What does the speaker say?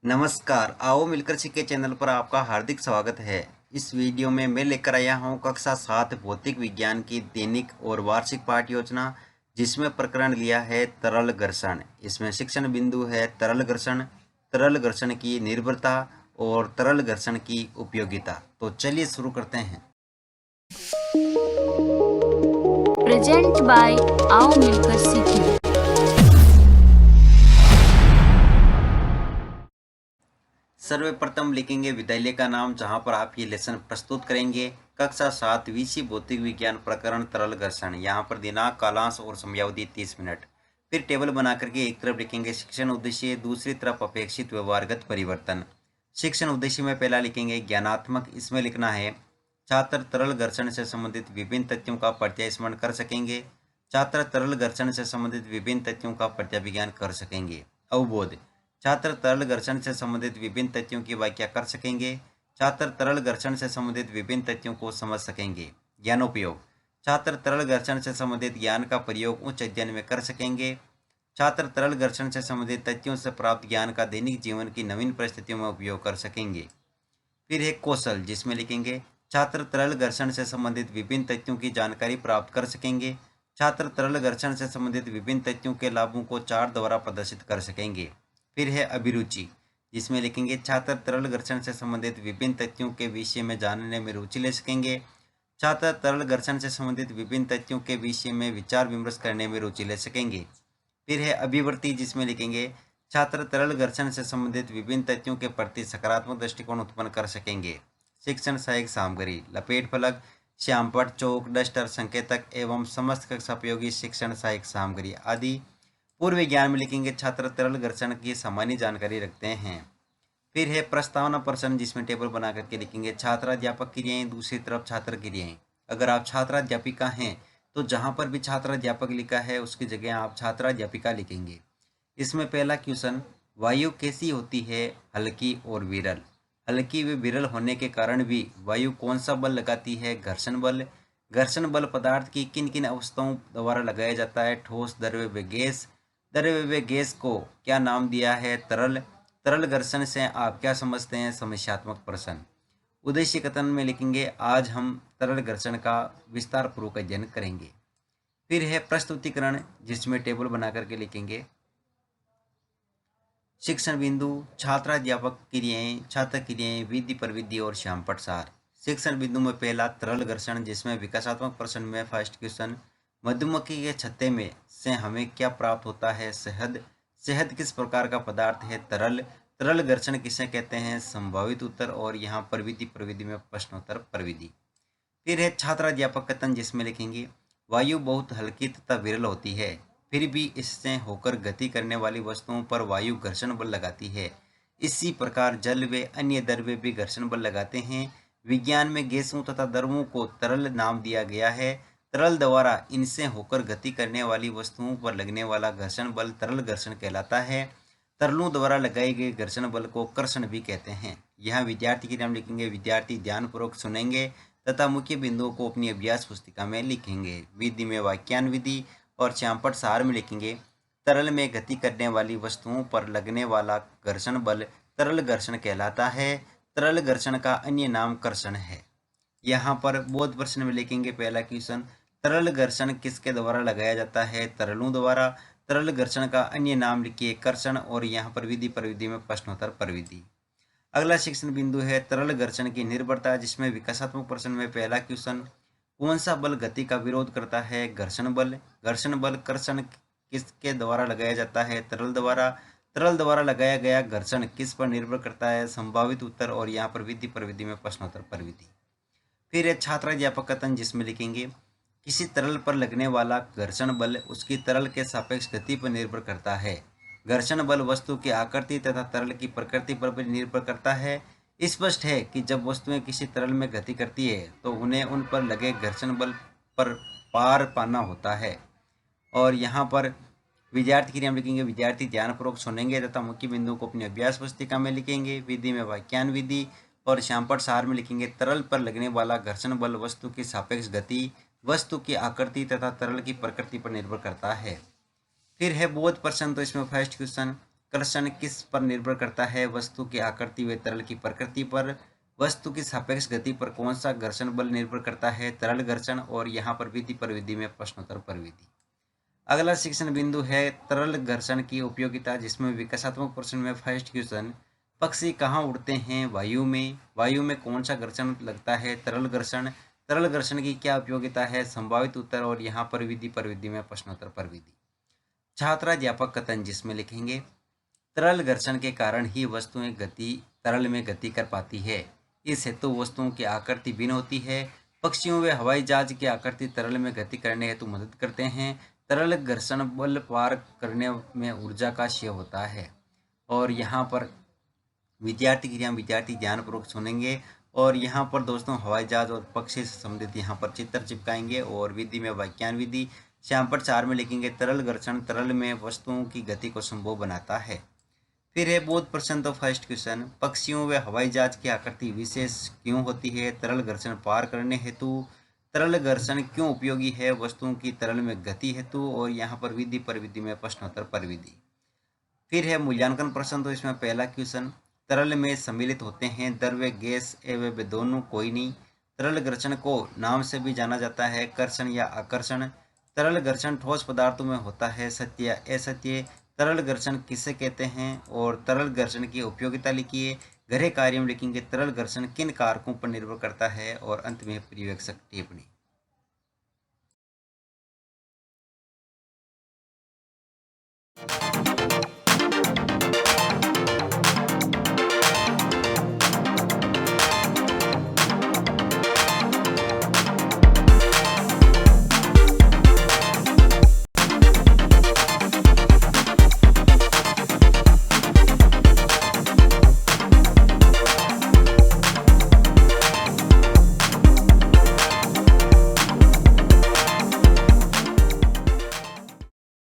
नमस्कार, आओ मिलकर सीखे चैनल पर आपका हार्दिक स्वागत है। इस वीडियो में मैं लेकर आया हूं कक्षा 7 भौतिक विज्ञान की दैनिक और वार्षिक पाठ योजना, जिसमें प्रकरण लिया है तरल घर्षण। इसमें शिक्षण बिंदु है तरल घर्षण की निर्भरता और तरल घर्षण की उपयोगिता। तो चलिए शुरू करते हैं। प्रेजेंट बाय आओ मिलकर सीखें। सर्वप्रथम लिखेंगे विद्यालय का नाम जहां पर आप ये लेसन प्रस्तुत करेंगे। कक्षा 7 विषय भौतिक विज्ञान प्रकरण तरल घर्षण। यहाँ पर दिनांक, कालांश और समयावधि 30 मिनट। फिर टेबल बना करके एक तरफ लिखेंगे शिक्षण उद्देश्य, दूसरी तरफ अपेक्षित व्यवहारगत परिवर्तन। शिक्षण उद्देश्य में पहला लिखेंगे ज्ञानात्मक। इसमें लिखना है छात्र तरल घर्षण से संबंधित विभिन्न तथ्यों का प्रत्यास्मरण कर सकेंगे। छात्र तरल घर्षण से संबंधित विभिन्न तथ्यों का प्रत्याभिज्ञान कर सकेंगे। अवबोध, छात्र तरल घर्षण से संबंधित विभिन्न तथ्यों की व्याख्या कर सकेंगे। छात्र तरल घर्षण से संबंधित विभिन्न तथ्यों को समझ सकेंगे। ज्ञानोपयोग, छात्र तरल घर्षण से संबंधित ज्ञान का प्रयोग उच्च अध्ययन में कर सकेंगे। छात्र तरल घर्षण से संबंधित तथ्यों से प्राप्त ज्ञान का दैनिक जीवन की नवीन परिस्थितियों में उपयोग कर सकेंगे। फिर है कौशल, जिसमें लिखेंगे छात्र तरल घर्षण से संबंधित विभिन्न तथ्यों की जानकारी प्राप्त कर सकेंगे। छात्र तरल घर्षण से संबंधित विभिन्न तथ्यों के लाभों को चार्ट द्वारा प्रदर्शित कर सकेंगे। फिर है अभिरुचि, जिसमें लिखेंगे छात्र तरल घर्षण से संबंधित विभिन्न तथ्यों के विषय में जानने में रुचि ले सकेंगे। छात्र तरल घर्षण से संबंधित विभिन्न तथ्यों के विषय में विचार विमर्श करने में रुचि ले सकेंगे। फिर है अभिवृत्ति, जिसमें लिखेंगे छात्र तरल घर्षण से संबंधित विभिन्न तथ्यों के प्रति सकारात्मक दृष्टिकोण उत्पन्न कर सकेंगे। शिक्षण सहायक सामग्री, लपेट फलक, श्यामपट्ट, चौक, डस्टर, संकेतक एवं समस्त कक्षा उपयोगी शिक्षण सहायक सामग्री आदि। पूर्व विज्ञान में लिखेंगे छात्र तरल घर्षण की सामान्य जानकारी रखते हैं। फिर है प्रस्तावना प्रश्न, जिसमें टेबल बना करके लिखेंगे छात्राध्यापक क्रियाएं, दूसरी तरफ छात्र क्रियाएं। अगर आप छात्राध्यापिका हैं तो जहां पर भी छात्राध्यापक लिखा है उसकी जगह आप छात्राध्यापिका लिखेंगे। इसमें पहला क्वेश्चन, वायु कैसी होती है, हल्की और विरल। हल्की व विरल होने के कारण भी वायु कौन सा बल लगाती है, घर्षण बल। घर्षण बल पदार्थ की किन किन अवस्थाओं द्वारा लगाया जाता है, ठोस, द्रव्य व गैस। द्रव्य व गैस को क्या नाम दिया है, तरल। तरल घर्षण से आप क्या समझते हैं, समस्यात्मक प्रश्न। उद्देश्य कथन में लिखेंगे आज हम तरल घर्षण का विस्तार पूर्वक अध्ययन करेंगे। फिर है प्रस्तुतिकरण, जिसमें टेबल बना करके लिखेंगे शिक्षण बिंदु, छात्राध्यापक क्रियाएं, छात्र क्रियाएं, विधि प्रविधि और श्यामपट्ट सार। शिक्षण बिंदु में पहला तरल घर्षण, जिसमें विकासात्मक प्रश्न में फर्स्ट क्वेश्चन, मधुमक्खी के छत्ते में से हमें क्या प्राप्त होता है, शहद। शहद किस प्रकार का पदार्थ है, तरल। तरल घर्षण किसे कहते हैं, संभावित उत्तर। और यहाँ प्रविधि प्रविधि में प्रश्नोत्तर प्रविधि। फिर है छात्राध्यापक कथन, जिसमें लिखेंगे वायु बहुत हल्की तथा विरल होती है, फिर भी इससे होकर गति करने वाली वस्तुओं पर वायु घर्षण बल लगाती है। इसी प्रकार जल व अन्य द्रव्य भी घर्षण बल लगाते हैं। विज्ञान में गैसों तथा द्रवों को तरल नाम दिया गया है। तरल द्वारा इनसे होकर गति करने वाली वस्तुओं पर लगने वाला घर्षण बल तरल घर्षण कहलाता है। तरलों द्वारा लगाए गए घर्षण बल को कर्षण भी कहते हैं। यहाँ विद्यार्थी के नाम लिखेंगे, विद्यार्थी ध्यानपूर्वक सुनेंगे तथा मुख्य बिंदुओं को अपनी अभ्यास पुस्तिका में लिखेंगे। विधि में वाक्यान विधि और श्यामपट्ट सार में लिखेंगे तरल में गति करने वाली वस्तुओं पर लगने वाला घर्षण बल तरल घर्षण कहलाता है। तरल घर्षण का अन्य नाम कर्षण है। यहाँ पर बोध प्रश्न में लिखेंगे पहला क्वेश्चन, तरल घर्षण किसके द्वारा लगाया जाता है, तरलों द्वारा। तरल घर्षण का अन्य नाम लिखिए कर्षण। और यहाँ पर विधि प्रविधि में प्रश्नोत्तर प्रविधि। अगला शिक्षण बिंदु है तरल घर्षण की निर्भरता, जिसमें विकासात्मक प्रश्न में पहला क्वेश्चन, कौन सा बल गति का विरोध करता है, घर्षण बल। घर्षण बल कर्षण किसके द्वारा लगाया जाता है, तरल द्वारा। तरल द्वारा लगाया गया घर्षण किस पर निर्भर करता है, संभावित उत्तर। और यहाँ पर विधि प्रविधि में प्रश्नोत्तर प्रविधि। फिर है छात्राध्यापक कथन, जिसमें लिखेंगे किसी तरल पर लगने वाला घर्षण बल उसकी तरल के सापेक्ष गति पर निर्भर करता है। घर्षण बल वस्तु की आकृति तथा तरल की प्रकृति पर भी निर्भर करता है। स्पष्ट है कि जब वस्तुएं किसी तरल में गति करती है तो उन्हें उन पर लगे घर्षण बल पर पार पाना होता है। और यहाँ पर विद्यार्थी के लिए हम लिखेंगे, विद्यार्थी ध्यानपूर्वक सुनेंगे तथा मुख्य बिंदु को अपनी अभ्यास पुस्तिका में लिखेंगे। विधि में वाक्यान विधि और श्यामपट्ट सार में लिखेंगे तरल पर लगने वाला घर्षण बल वस्तु की सापेक्ष गति, वस्तु की आकृति तथा तरल की प्रकृति पर निर्भर करता है। फिर है बोध प्रश्न, तो इसमें फर्स्ट क्वेश्चन, कर्षण किस पर निर्भर करता है? वस्तु की आकृति व तरल की प्रकृति पर। वस्तु की सापेक्ष गति पर कौन सा घर्षण बल निर्भर करता है? तरल घर्षण। और यहाँ पर विधि पर विधि में प्रश्नोत्तर पर विधि। अगला शिक्षण बिंदु है तरल घर्षण की उपयोगिता, जिसमें विकासात्मक प्रश्न में फर्स्ट क्वेश्चन, पक्षी कहाँ उड़ते हैं? वायु में। वायु में कौन सा घर्षण लगता है? तरल घर्षण। तरल घर्षण की क्या उपयोगिता है? संभावित उत्तर। और यहाँ पर विधि पर विधि में प्रश्नोत्तर पर विधि। छात्राध्यापक कथन, जिसमें लिखेंगे तरल घर्षण के कारण ही वस्तुएं तरल में गति कर पाती है। इस हेतु वस्तुओं की आकृति भिन्न होती है। पक्षियों व हवाई जहाज की आकृति तरल में गति करने हेतु मदद करते हैं। तरल घर्षण बल पार करने में ऊर्जा का क्षय होता है। और यहाँ पर विद्यार्थी ध्यानपूर्वक सुनेंगे। और यहाँ पर दोस्तों हवाई जहाज और पक्षी से संबंधित यहाँ पर चित्र चिपकाएंगे। और विधि में व्याख्यान विधि यहाँ पर 4 में लिखेंगे तरल घर्षण तरल में वस्तुओं की गति को संभव बनाता है। फिर है बोध प्रश्न। तो फर्स्ट क्वेश्चन, पक्षियों व हवाई जहाज की आकृति विशेष क्यों होती है? तरल घर्षण पार करने हेतु। तरल घर्षण क्यों उपयोगी है? वस्तुओं की तरल में गति हेतु। और यहाँ पर विधि पर विधि में प्रश्नोत्तर पर विधि। फिर है मूल्यांकन प्रश्न। तो इसमें पहला क्वेश्चन, तरल में सम्मिलित होते हैं द्रव्य, गैस एवं दोनों? कोई नहीं। तरल घर्षण को नाम से भी जाना जाता है, कर्षण या आकर्षण। तरल घर्षण ठोस पदार्थों में होता है, सत्य या असत्य। तरल घर्षण किसे कहते हैं? और तरल घर्षण की उपयोगिता लिखिए। गृह कार्य में लिखेंगे तरल घर्षण किन कारकों पर निर्भर करता है। और अंत में पर्यवेक्षक टिप्पणी।